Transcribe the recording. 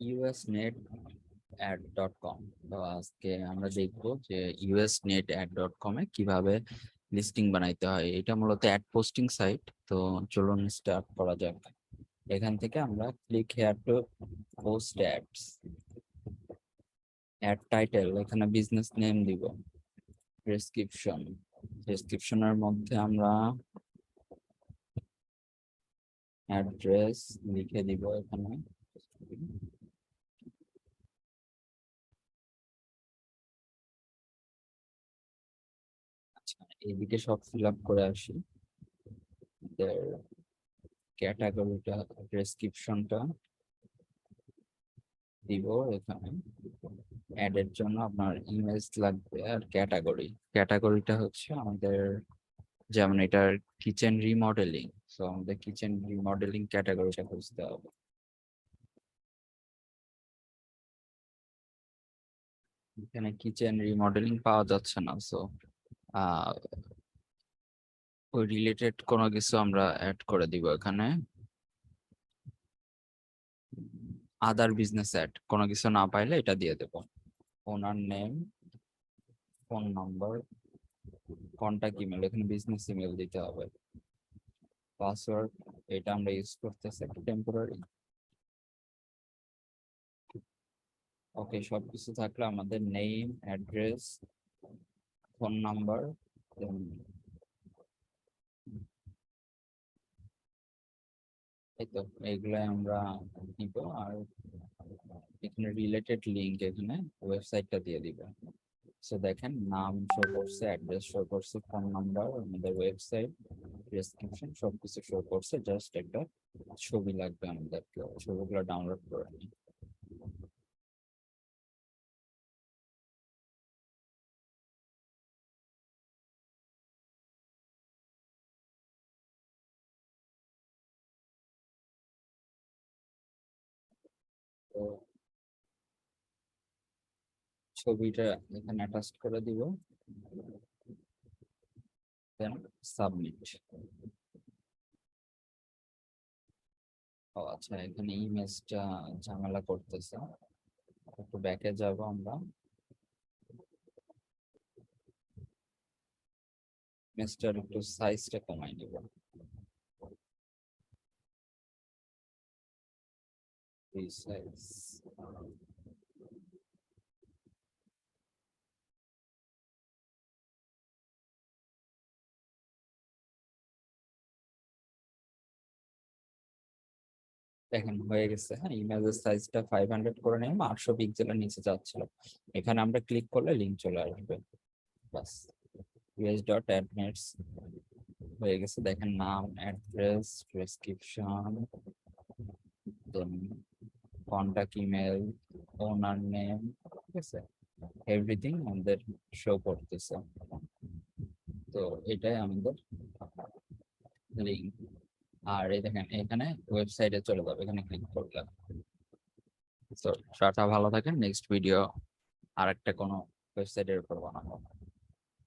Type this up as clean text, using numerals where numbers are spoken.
usnetad.com। তো আজকে আমরা দেখবো যে usnetad.com এ কিভাবে লিস্টিং বানাইতে হয়। এটা মূলত অ্যাড পোস্টিং সাইট। তো চলুন স্টার্ট করা যাক। এখান থেকে আমরা click here to post ads, ad title, এখানে বিজনেস নেম দিব, ডেসক্রিপশনের মধ্যে আমরা অ্যাড্রেস লিখে দিব। এখানে আচ্ছা, এইদিকে সব ফিল আপ করে আসি। ক্যাটাগরিটা, ডেসক্রিপশনটা দিব। এখানে অ্যাডের জন্য আপনার ইমেজ লাগবে, আর ক্যাটাগরিটা হচ্ছে আমাদের, যেমন এটার কিচেন রিমডেলিং, সো আমাদের কিচেন রিমডেলিং ক্যাটাগরিটা খুঁজতে হবে। এখানে কিচেন রিমডেলিং পাওয়া যাচ্ছে না, সো ওই রিলেটেড কোনো কিছু আমরা অ্যাড করে দিব। এখানে আদার বিজনেস অ্যাড কোনো কিছু না পাইলে এটা দিয়ে দেব। Owner name, phone number, contact email, এখানে বিজনেস ইমেল দিতে হবে। পাসওয়ার্ড, এটা আমরা ইউজ করতেছি একটা টেম্পোরারি। ওকে, সবকিছু থাকলে আমাদের নেম, অ্যাড্রেস, ফোন নাম্বার, এই তো এইগুলাই আমরা নিব। আর এখানে রিলেটেড লিঙ্ক, এখানে ওয়েবসাইটটা দিয়ে দিব। সো দেখেন, নাম শো করছে, অ্যাড্রেস শো করছে, ফোন নাম্বার, আমাদের ওয়েবসাইট, ডেসক্রিপশন সবকিছু শো করছে। জাস্ট একটা ছবি লাগবে আমাদেরকে, ছবিগুলো ডাউনলোড করে নিই। তো ছবিটা এখানে অ্যাটাচ করে দিব, দেন সাবমিট। ও আচ্ছা, এখানে ইমেজটা ঝামেলা করতেছে, একটু ব্যাকে যাব আমরা। ইমেজটার একটু সাইজটা কমাই নিব। এই সাইজ দেখেন হয়ে গেছে। হ্যাঁ, ইমেজের সাইজটা 500 করে নিলাম, 800 পিক্সেলের নিচে যাচ্ছিল। এখানে আমরা ক্লিক করলে লিঙ্ক চলে আসবে। বাস, us.adnets হয়ে গেছে। দেখেন নাম, অ্যাড্রেস, ডেসক্রিপশন, দেন কন্টাক্ট ইমেল, ওনার নেম, ঠিক আছে, এভরিথিং আমাদের শো করতেছে। তো এটাই আমাদের লিঙ্ক। আর এই দেখেন এখানে ওয়েবসাইটে চলে যাবে, এখানে ক্লিক করলাম। তো টাটা, ভালো থাকেন। নেক্সট ভিডিও আরেকটা কোনো ওয়েবসাইটের উপর বানাবো।